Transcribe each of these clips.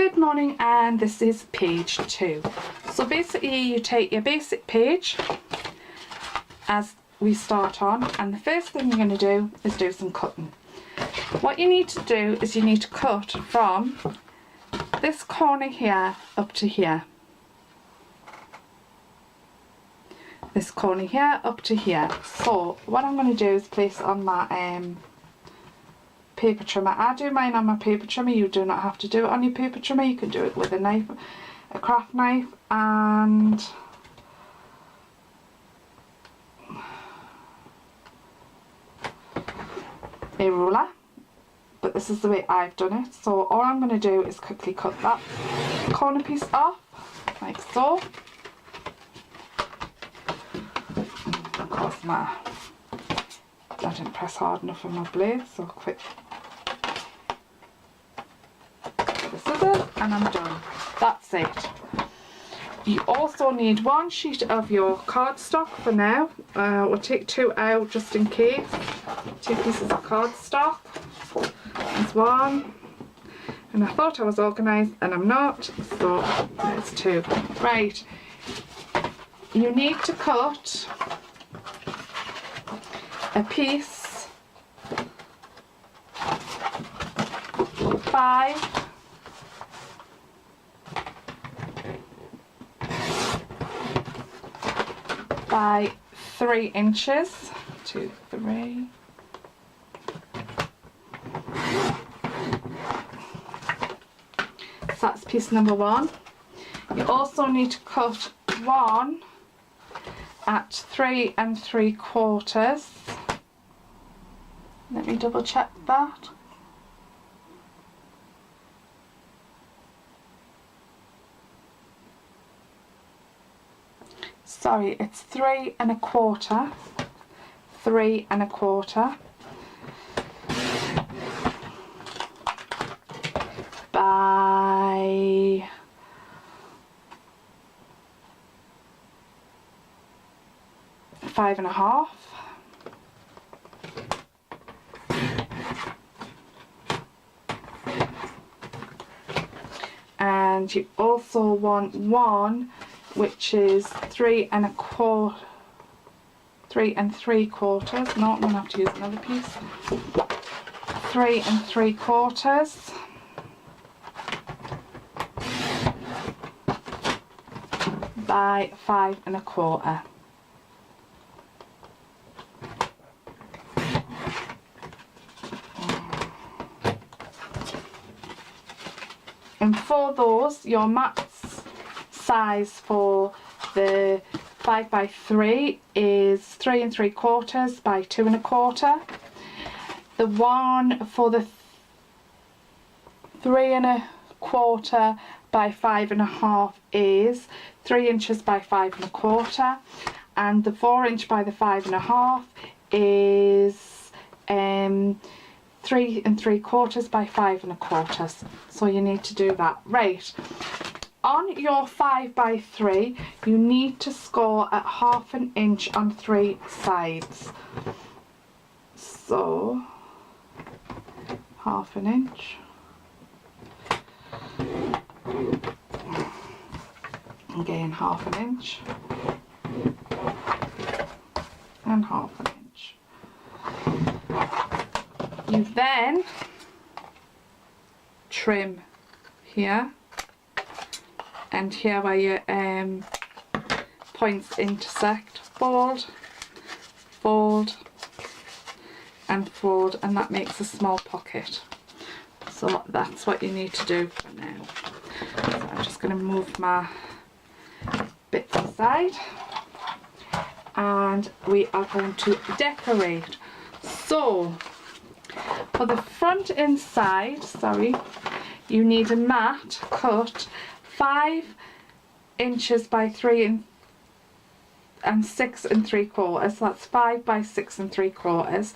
Good morning, and this is page 2. So basically you take your basic page as we start on, and the first thing you're going to do is do some cutting. What you need to do is you need to cut from this corner here up to here. This corner here up to here. So what I'm going to do is place it on my paper trimmer. I do mine on my paper trimmer. You do not have to do it on your paper trimmer. You can do it with a knife, a craft knife, and a ruler, but this is the way I've done it. So all I'm going to do is quickly cut that corner piece off like so. Of course I didn't press hard enough on my blade, so quick the scissors and I'm done. That's it. You also need one sheet of your cardstock for now. We'll take 2 out just in case. 2 pieces of cardstock. There's 1. And I thought I was organised and I'm not, so there's 2. Right. You need to cut a piece 5 by 3 inches. 2, 3. So that's piece number 1. You also need to cut 1 at 3 3/4. Let me double check that. Sorry, it's 3 1/4. 3 1/4 by 5 1/2. And you also want 1 which is 3 1/4, 3 3/4. No, I'm going to have to use another piece. 3 3/4 by 5 1/4. And for those, your max size for the 5 by 3 is 3 3/4 by 2 1/4. The one for the 3 1/4 by 5 1/2 is 3 inches by 5 1/4, and the 4 inch by the 5 1/2 is 3 3/4 by 5 1/4. So you need to do that. Right. On your 5 by 3, you need to score at 1/2 inch on 3 sides. So 1/2 inch. Again 1/2 inch. And 1/2 inch. You then trim here and here where your points intersect. Fold, fold and fold, and that makes a small pocket. So that's what you need to do for now. So I'm just going to move my bits aside and we are going to decorate. So for the front inside, sorry, you need a mat cut 5 inches by 3 6 3/4. So that's 5 by 6 3/4.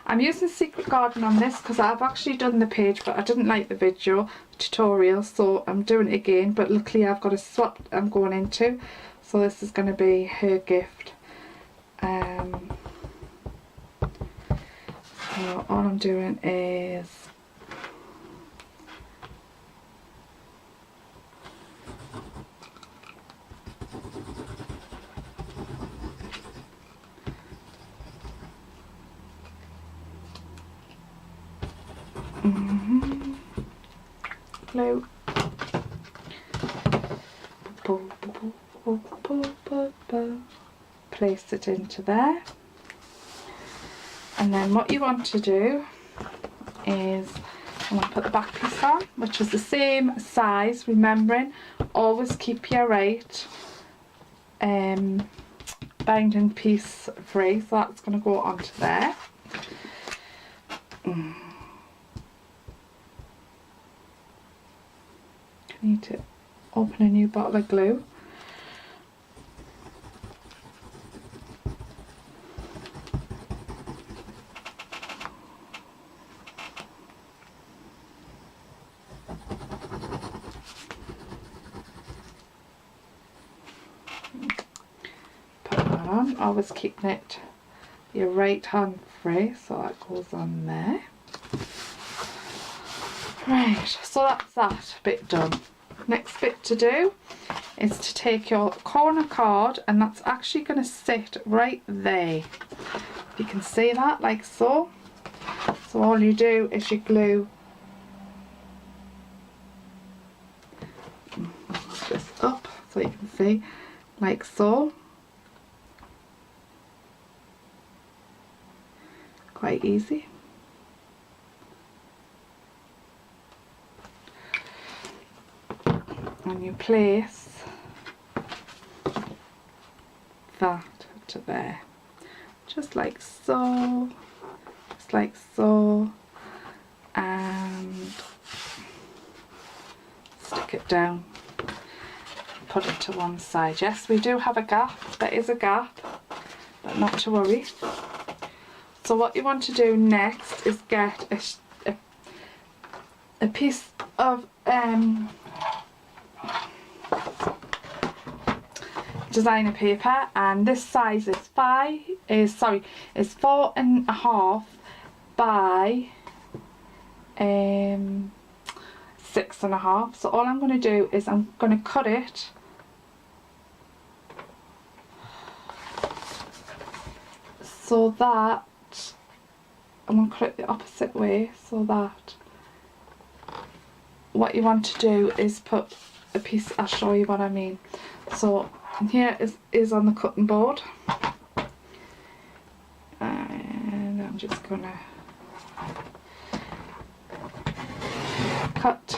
I'm using Secret Garden on this because I've actually done the page, but I didn't like the video tutorial, so I'm doing it again. But luckily I've got a swap I'm going into, so this is going to be her gift. So all I'm doing is glue. Place it into there. And then what you want to do is, I'm going to put the back piece on, which is the same size, remembering always keep your right binding piece free, so that's going to go onto there. I need to open a new bottle of glue. Always keeping it your right hand free, so that goes on there. Right, so that's that bit done. Next bit to do is to take your corner card, and that's actually going to sit right there. If you can see that, like so. So all you do is you glue this up so you can see, like so. Quite easy. And you place that to there, just like so, just like so, and stick it down, put it to one side. Yes, we do have a gap, there is a gap, but not to worry. So what you want to do next is get a piece of designer paper, and this size is 4.5 by 6.5. So all I'm going to do is I'm going to cut it so that I'm going to cut it the opposite way, so that what you want to do is put a piece, I'll show you what I mean. So here is on the cutting board, and I'm just going to cut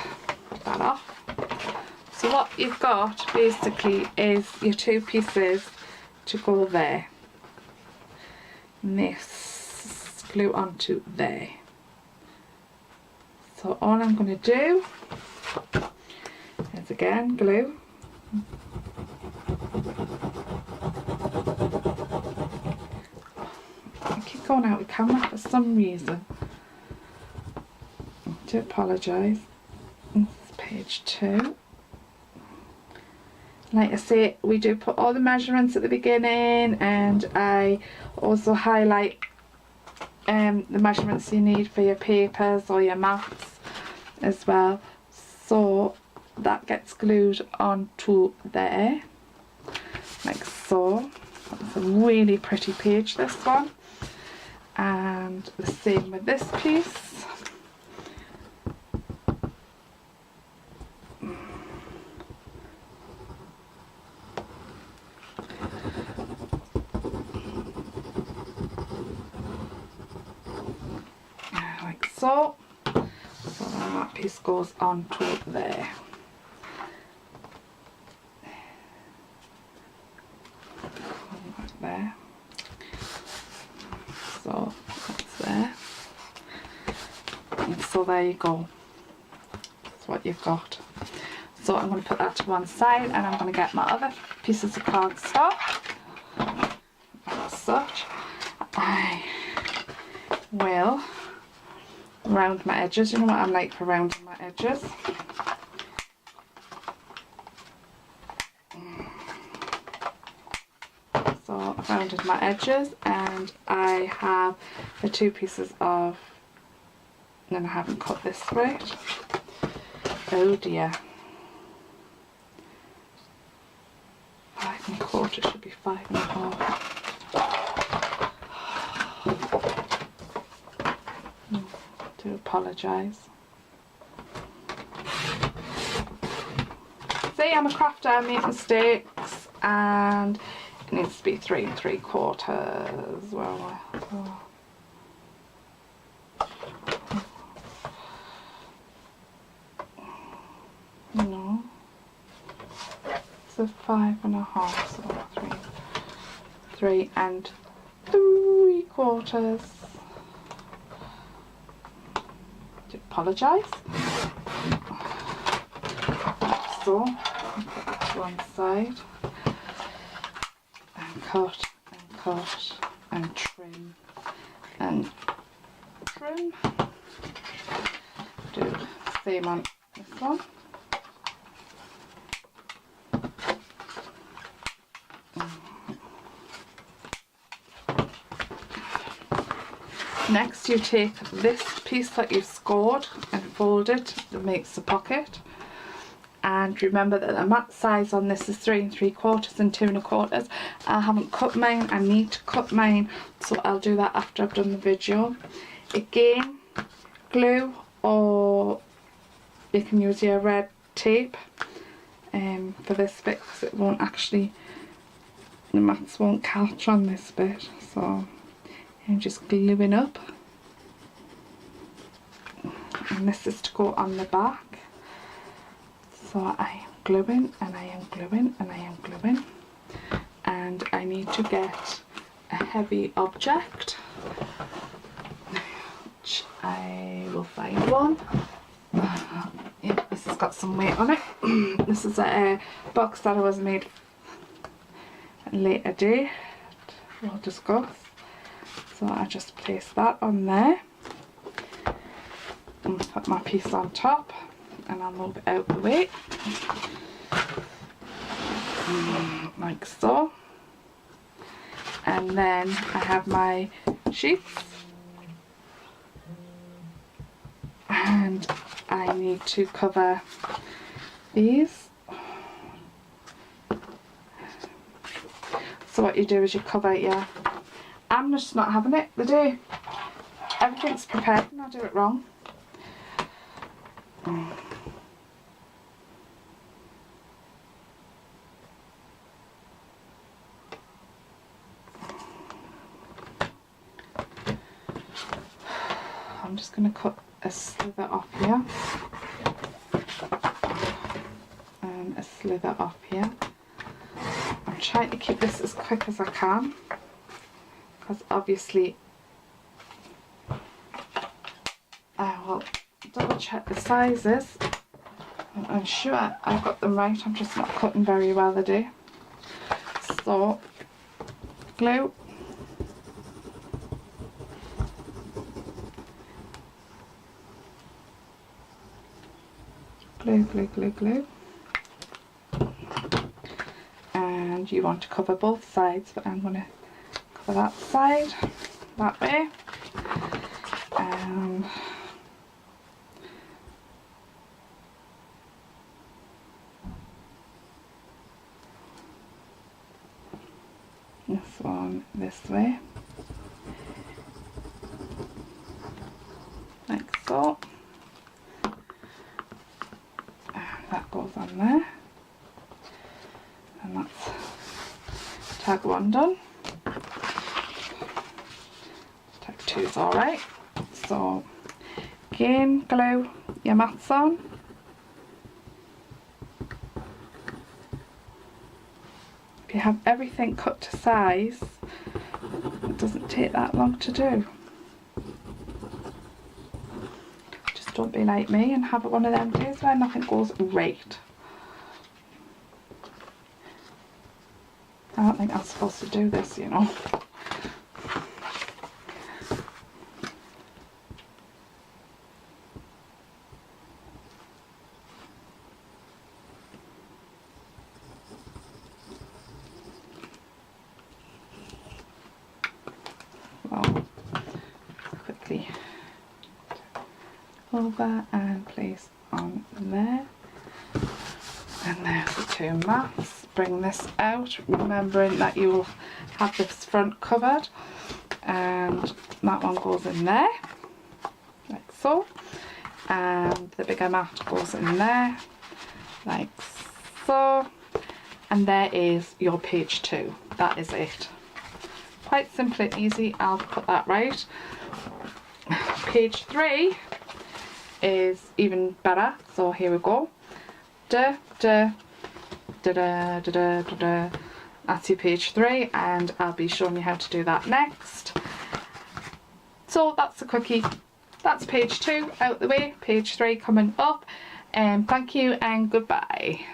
that off. So what you've got basically is your two pieces to go there, and this glue onto there. So all I'm going to do is again glue. I keep going out with camera for some reason. I do apologise. This is page 2. Like I say, we do put all the measurements at the beginning, and I also highlight the measurements you need for your papers or your mats as well. So that gets glued onto there, like so. It's a really pretty page, this one. And the same with this piece. Like so. So then that piece goes onto there. Like there. So that's there. And so there you go. That's what you've got. So I'm going to put that to one side, and I'm going to get my other pieces of cardstock. As such, I will round my edges. You know what I'm like for rounding my edges. So I've rounded my edges, and I have the two pieces of, and then I haven't cut this right. Oh dear. 5 1/4 should be 5 1/2. Do apologise. See, I'm a crafter, I make mistakes, and it needs to be 3 3/4. Well, no, so 5 1/2, so 3 3/4. I apologise. So, put that to one side, and cut, and cut, and trim, and trim. Do the same on this one. Next you take this piece that you've scored and fold it, that makes the pocket. And remember that the mat size on this is 3 3/4 and 2 1/4. I haven't cut mine, I need to cut mine, so I'll do that after I've done the video. Again, glue, or you can use your red tape for this bit, because it won't actually, the mats won't catch on this bit, so I'm just gluing up. And this is to go on the back. So I am gluing, and I am gluing, and I am gluing, and I need to get a heavy object, which I will find one. Yeah, this has got some weight on it. This is a box that I was made a later date, we'll discuss. So I just place that on there, and put my piece on top, and I'll move it out the way, like so. And then I have my sheets, and I need to cover these. So what you do is you cover your, I'm just not having it the day everything's prepared and I do it wrong. I'm just going to cut a slither off here and a slither off here. I'm trying to keep this as quick as I can, because obviously I will double check the sizes. I'm sure I've got them right, I'm just not cutting very well today. So, glue. Glue, glue, glue, glue. And you want to cover both sides, but I'm going to cover that side that way. And this one this way, like so. That goes on there, and that's tag 1 done. Tag 2 is alright. So again, glue your mats on. If you have everything cut to size, it doesn't take that long to do. Don't be like me and have one of them days where nothing goes right. I don't think I'm supposed to do this, you know. Well, quickly over and place on there, and there's the 2 mats. Bring this out, remembering that you will have this front covered, and that one goes in there like so, and the bigger mat goes in there like so, and there is your page 2. That is it. Quite simple and easy. I'll put that right. Page 3 is even better, so here we go. Da da da da da da da da. That's your page 3, and I'll be showing you how to do that next. So that's the quickie. That's page 2 out the way, page 3 coming up, and thank you and goodbye.